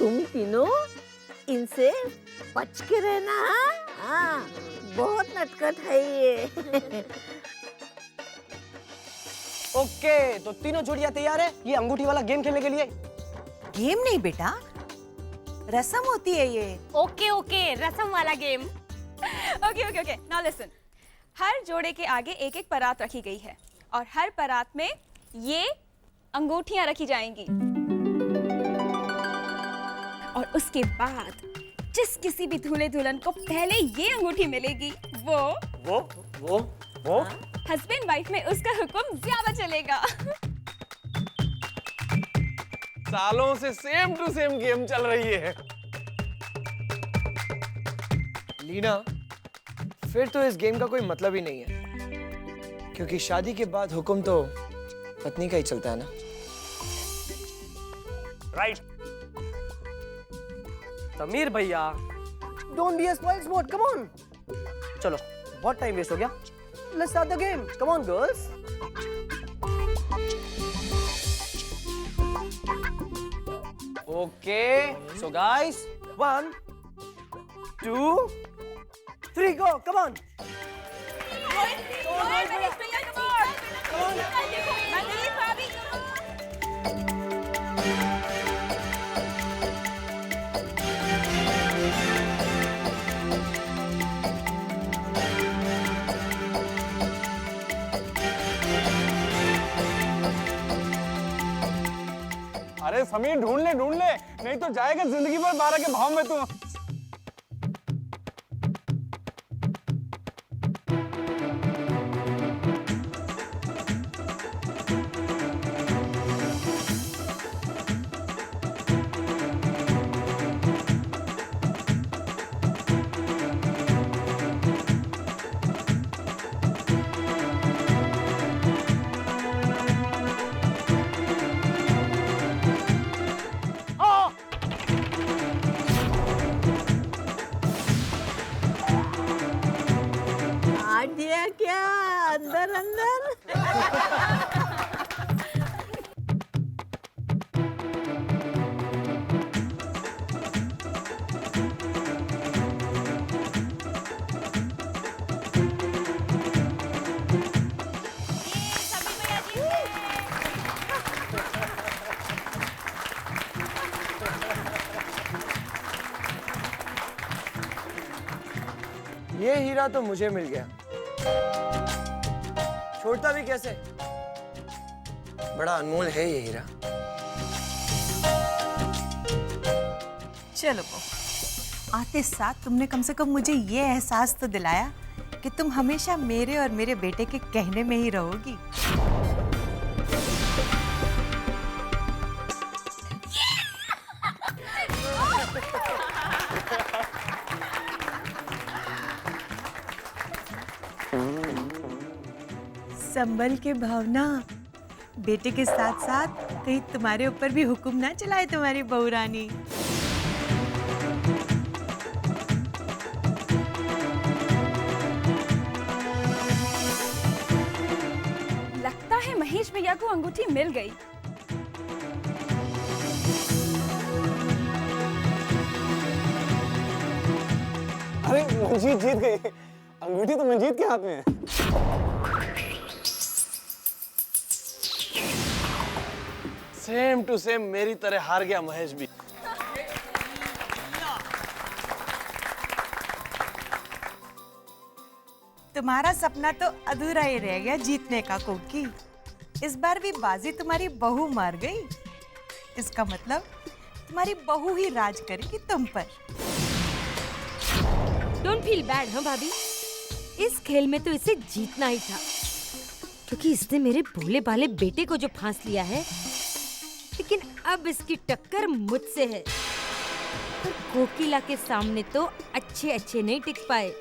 तुम तीनों इनसे बच के रहना। हाँ, बहुत नटखट है ये। ओके, तो तीनों जोड़ियां तैयार है ये अंगूठी वाला गेम खेलने के लिए? गेम नहीं बेटा, रस्म होती है ये। ओके ओके, रस्म वाला game. Okay okay okay, now listen. हर जोड़े के आगे एक एक परात रखी गई है और हर परात में ये अंगूठियां रखी जाएंगी। और उसके बाद जिस किसी भी दूल्हे दुल्हन को पहले ये अंगूठी मिलेगी वो हस्बैंड वाइफ में उसका हुक्म ज्यादा चलेगा। सालों से सेम टू सेम गेम चल रही है। लीना, फिर तो इस गेम का कोई मतलब ही नहीं है, क्योंकि शादी के बाद हुक्म तो पत्नी का ही चलता है ना। राइट। समीर भैया, don't be a spoil sport, come on. चलो, बहुत टाइम वेस्ट हो गया। Let's start the game, come on girls. Okay, so guys, 1 2 3 go, come on. अरे समीर, ढूंढ ले नहीं तो जाएगा जिंदगी भर 12 के भाव में तू। दिया क्या अंदर अंदर? ये हीरा तो मुझे मिल गया, छोड़ता भी कैसे, बड़ा अनमोल है ये हीरा। चलो बहू, आते साथ तुमने कम से कम मुझे ये एहसास तो दिलाया कि तुम हमेशा मेरे और मेरे बेटे के कहने में ही रहोगी। संभल के भावना, बेटे के साथ साथ कहीं तुम्हारे ऊपर भी हुक्म ना चलाए तुम्हारी बहू रानी। लगता है महेश भैया को अंगूठी मिल गई। अरे मंजीत जीत गई, अंगूठी तो मंजीत के हाथ में है। सेम टू सेम मेरी तरह हार गया महेश भी। तुम्हारा सपना तो अधूरा ही रह गया जीतने का कोकी। इस बार भी बाजी तुम्हारी बहू मार गई। इसका मतलब तुम्हारी बहू ही राज करेगी तुम पर। Don't feel bad. हाँ भाभी, इस खेल में तो इसे जीतना ही था, क्योंकि इसने मेरे भोले भाले बेटे को जो फांस लिया है, लेकिन अब इसकी टक्कर मुझसे है। पर कोकिला के सामने तो अच्छे अच्छे नहीं टिक पाए।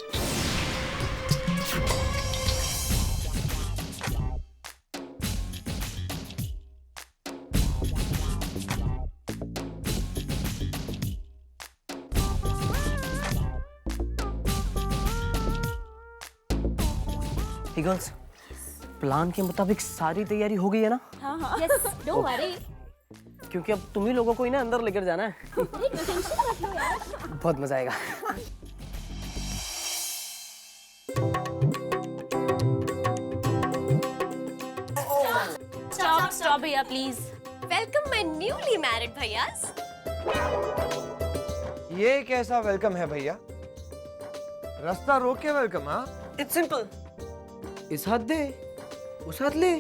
गर्ल्स, प्लान के मुताबिक सारी तैयारी हो गई है ना? हाँ हाँ। Yes, don't worry. क्योंकि अब तुम ही लोगों को ही ना अंदर लेकर जाना है। बहुत मजा आएगा। स्टॉप भैया please. Welcome my newly married भैयास। ये कैसा वेलकम है भैया? रास्ता रोक के वेलकम? हाँ, इट्स सिंपल। इस हाथ दे, उस हाथ ले।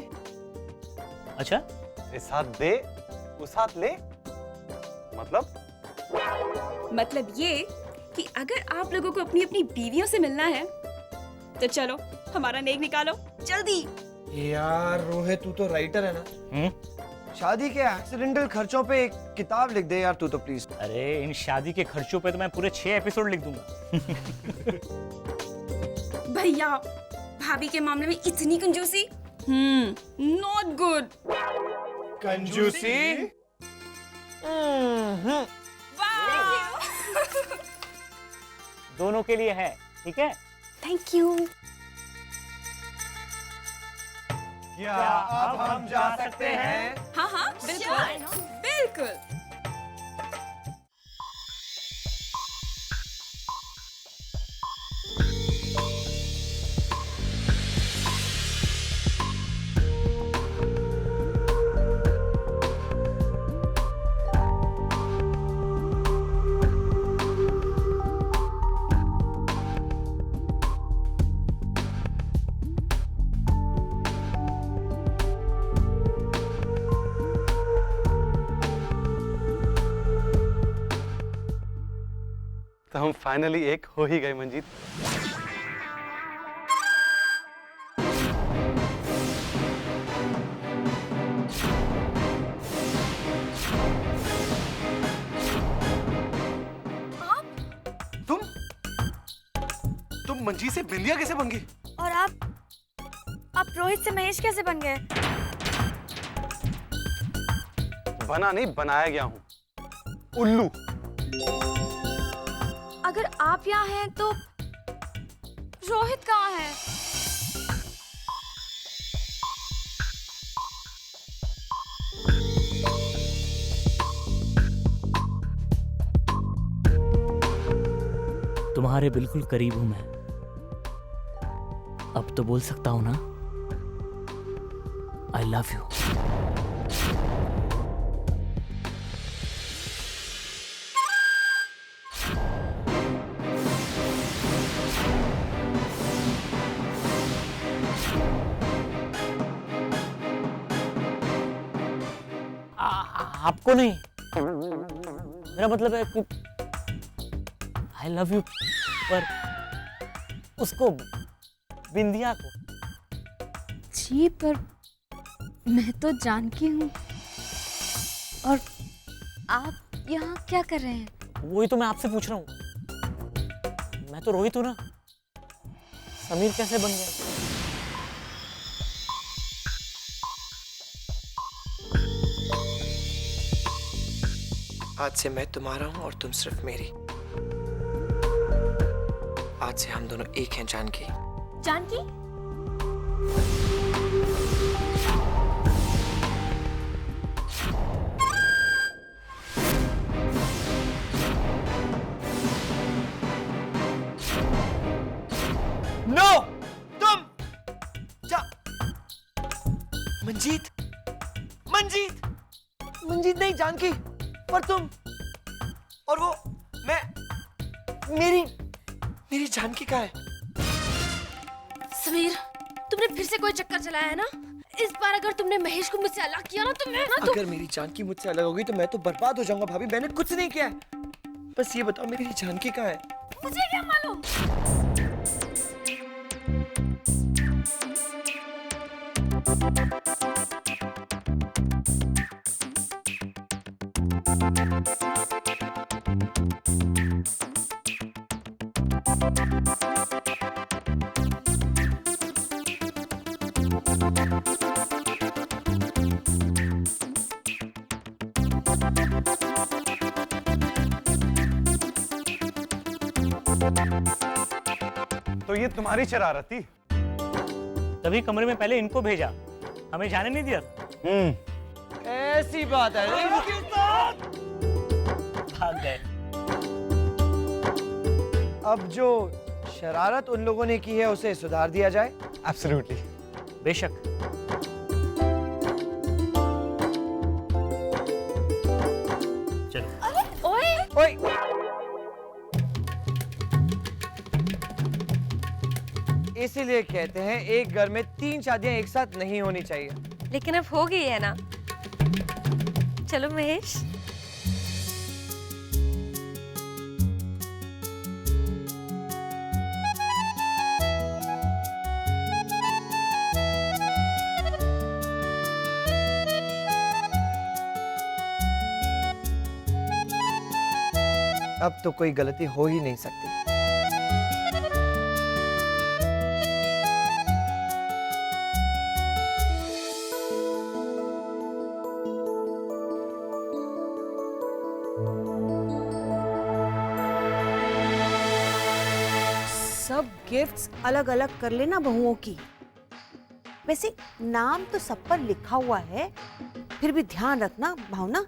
अच्छा, इस हाथ दे, उस हाथ ले, मतलब ये कि अगर आप लोगों को अपनी अपनी बीवियों से मिलना है तो चलो हमारा नेक निकालो जल्दी। यार रोहित, तू तो राइटर है ना? शादी के एक्सीडेंटल खर्चों पे एक किताब लिख दे यार तू तो प्लीज। अरे इन शादी के खर्चों पे तो मैं पूरे 6 एपिसोड लिख दूंगा। भैया भाभी के मामले में इतनी कंजूसी, नॉट गुड। कंजूसी? दोनों के लिए है, ठीक है? Thank you. क्या अब हम जा सकते हैं? हाँ हाँ बिल्कुल बिल्कुल। तो हम फाइनली एक हो ही गए मंजीत। तुम मंजीत से बिंदिया कैसे बन गई? और आप रोहित से महेश कैसे बन गए? बना नहीं, बनाया गया हूँ। उल्लू। अगर आप यहाँ हैं तो रोहित कहाँ है? तुम्हारे बिल्कुल करीब हूं मैं। अब तो बोल सकता हूं ना, आई लव यू। आपको नहीं, मेरा मतलब है कि आई लव यू, पर उसको, बिंदिया को। जी पर मैं तो जानकी हूँ। और आप यहाँ क्या कर रहे हैं? वही तो मैं आपसे पूछ रहा हूँ। मैं तो रोहित हूँ ना, समीर कैसे बन गया? आज से मैं तुम्हारा हूँ और तुम सिर्फ मेरी। आज से हम दोनों एक हैं जानकी। जानकी? नो, तुम जा। मंजीत, मंजीत, मंजीत नहीं जानकी, पर तुम और वो मैं, मेरी जानकी का है। समीर, तुमने फिर से कोई चक्कर चलाया है ना? इस बार अगर तुमने महेश को मुझसे अलग किया ना तो मैं ना अगर मेरी जानकी मुझसे अलग होगी तो मैं तो बर्बाद हो जाऊंगा भाभी। मैंने कुछ नहीं किया है। बस ये बताओ मेरी जानकी का है। मुझे क्या मालूम? तो ये तुम्हारी शरारत थी? तभी कमरे में पहले इनको भेजा, हमें जाने नहीं दिया। ऐसी बात है। भाग गए। अब जो शरारत उन लोगों ने की है उसे सुधार दिया जाए। एब्सोल्युटली। बेशक। चलो। ओए इसीलिए कहते हैं एक घर में 3 शादियां एक साथ नहीं होनी चाहिए। लेकिन अब हो गई है ना। चलो महेश। अब तो कोई गलती हो ही नहीं सकती। सब गिफ्ट्स अलग अलग कर लेना बहुओं की। वैसे नाम तो सब पर लिखा हुआ है, फिर भी ध्यान रखना भावना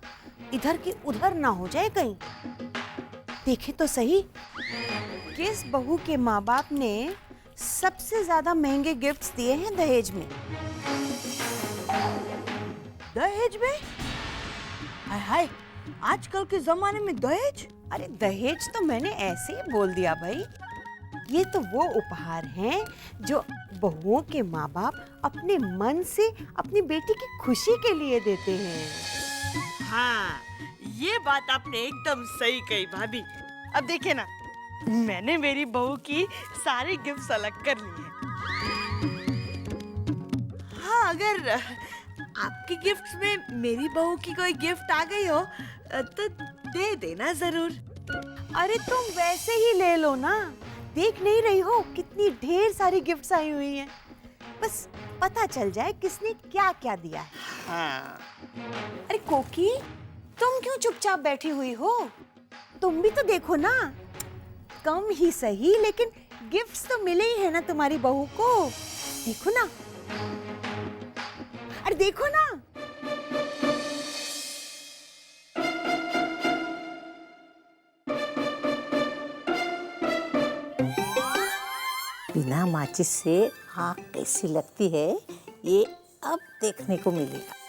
इधर की उधर ना हो जाए कहीं। देखे तो सही, किस बहू के माँ बाप ने सबसे ज्यादा महंगे गिफ्ट्स दिए हैं दहेज में? दहेज में? हाय हाय, आजकल के जमाने में दहेज? अरे दहेज तो मैंने ऐसे ही बोल दिया भाई। ये तो वो उपहार हैं जो बहुओं के माँ बाप अपने मन से अपनी बेटी की खुशी के लिए देते हैं। हाँ, ये बात आपने एकदम सही कही भाभी। अब देखिए ना, मैंने मेरी बहू की सारी गिफ्ट्स अलग कर ली हैं। हाँ, अगर आपकी गिफ्ट्स में मेरी बहू की कोई गिफ्ट आ गई हो तो दे देना जरूर। अरे तुम वैसे ही ले लो ना, देख नहीं रही हो कितनी ढेर सारी गिफ्ट्स आई हुई हैं। बस पता चल जाए किसने क्या क्या दिया है। हाँ। अरे कोकी, तुम क्यों चुपचाप बैठी हुई हो? तुम भी तो देखो ना, कम ही सही लेकिन गिफ्ट्स तो मिले ही है ना तुम्हारी बहू को। देखो ना, अरे देखो ना। बिना माचिस से आग कैसी लगती है ये अब देखने को मिलेगा।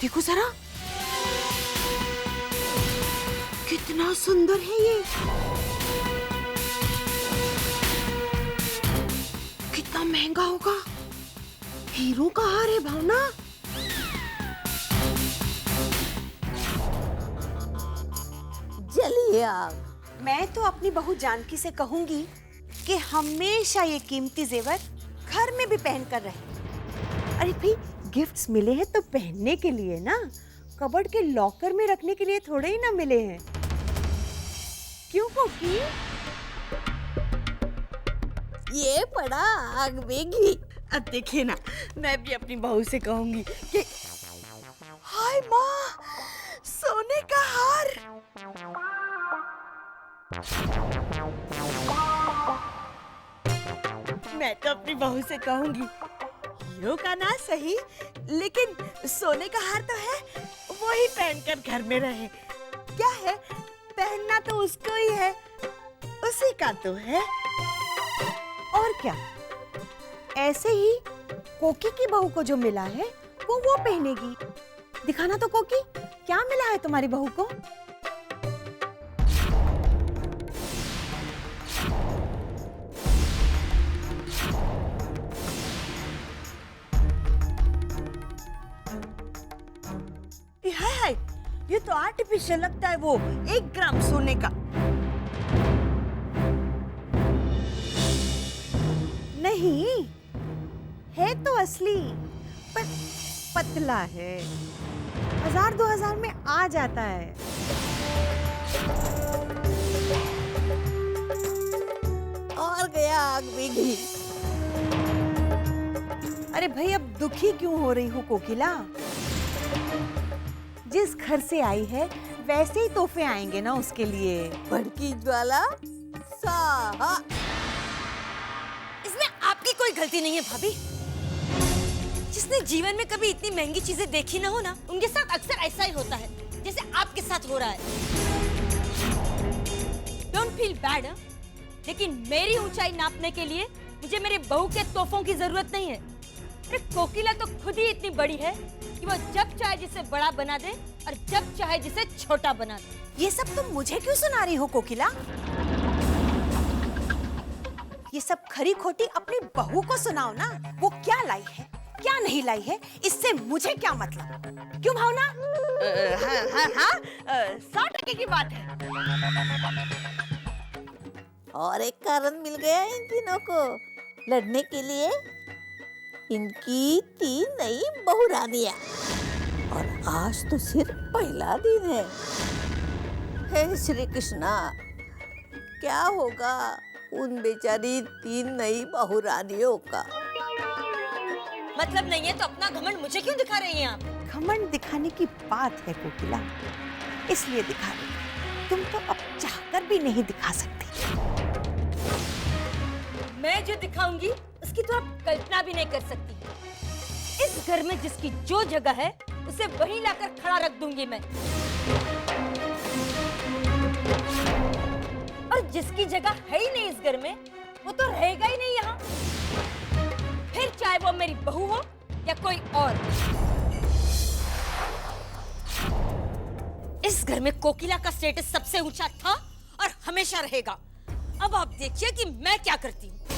देखो जरा, कितना सुंदर है ये। कितना महंगा होगा। हीरो का हार है भावना। जलिए आग। मैं तो अपनी बहू जानकी से कहूंगी कि हमेशा ये कीमती जेवर घर में भी पहन कर रहे। अरे भाई, गिफ्ट्स मिले हैं तो पहनने के लिए ना, कबर्ड के लॉकर में रखने के लिए थोड़े ही ना मिले हैं। क्यों कोकी? ये पड़ा आग में घी। अब देखिए ना, मैं भी अपनी बहू से कहूंगी कि हाय माँ, सोने का हार। मैं तो अपनी बहू से कहूंगी, हीरो का ना सही लेकिन सोने का हार तो है, वो ही पहनकर घर में रहे। क्या है, पहनना तो उसको ही है, उसी का तो है। और क्या, ऐसे ही कोकी की बहू को जो मिला है वो पहनेगी। दिखाना तो कोकी, क्या मिला है तुम्हारी बहू को? हाय हाय, ये तो आर्टिफिशियल लगता है, वो 1 ग्राम सोने का। नहीं है तो असली, पर पतला है, 1000-2000 में आ जाता है। और गया आग भी घी। अरे भाई अब दुखी क्यों हो रही हो कोकिला? जिस घर से आई है वैसे ही तोहफे आएंगे ना उसके लिए। भड़की ज्वाला साहा। इसमें आपकी कोई गलती नहीं है भाभी। जिसने जीवन में कभी इतनी महंगी चीजें देखी ना हो ना, उनके साथ अक्सर ऐसा ही होता है जैसे आपके साथ हो रहा है। डोंट फील बैड, लेकिन मेरी ऊंचाई नापने के लिए मुझे मेरे बहू के तोहफों की जरूरत नहीं है। अरे कोकिला तो खुद ही इतनी बड़ी है कि वो जब चाहे जिसे बड़ा बना दे और जब चाहे जिसे छोटा बना दे। ये सब तुम मुझे क्यों सुना रही हो कोकिला? ये सब खरी खोटी अपनी बहू को सुनाओ ना। वो क्या लाई है, क्या नहीं लाई है, इससे मुझे क्या मतलब? क्यों भावना? हाँ, 100% की बात है। और एक कारण मिल गया इन तीनों को लड़ने के लिए। इनकी 3 नई बहुरानियां। और आज तो सिर्फ पहला दिन है। हे श्री कृष्णा, क्या होगा उन बेचारी 3 नई बहुरानियों का? मतलब नहीं है तो अपना घमंड मुझे क्यों दिखा रही हैं आप? घमंड दिखाने की बात है कोकिला, इसलिए दिखा रही। तुम तो अब चाहकर भी नहीं दिखा सकती। मैं जो दिखाऊंगी उसकी तो आप कल्पना भी नहीं कर सकती। इस घर में जिसकी जो जगह है उसे वहीं लाकर खड़ा रख दूंगी मैं। और जिसकी जगह है ही नहीं इस घर में, वो तो रहेगा ही नहीं यहाँ। फिर चाहे वो मेरी बहू हो या कोई और। इस घर में कोकिला का स्टेटस सबसे ऊंचा था और हमेशा रहेगा। अब आप देखिए कि मैं क्या करती हूँ।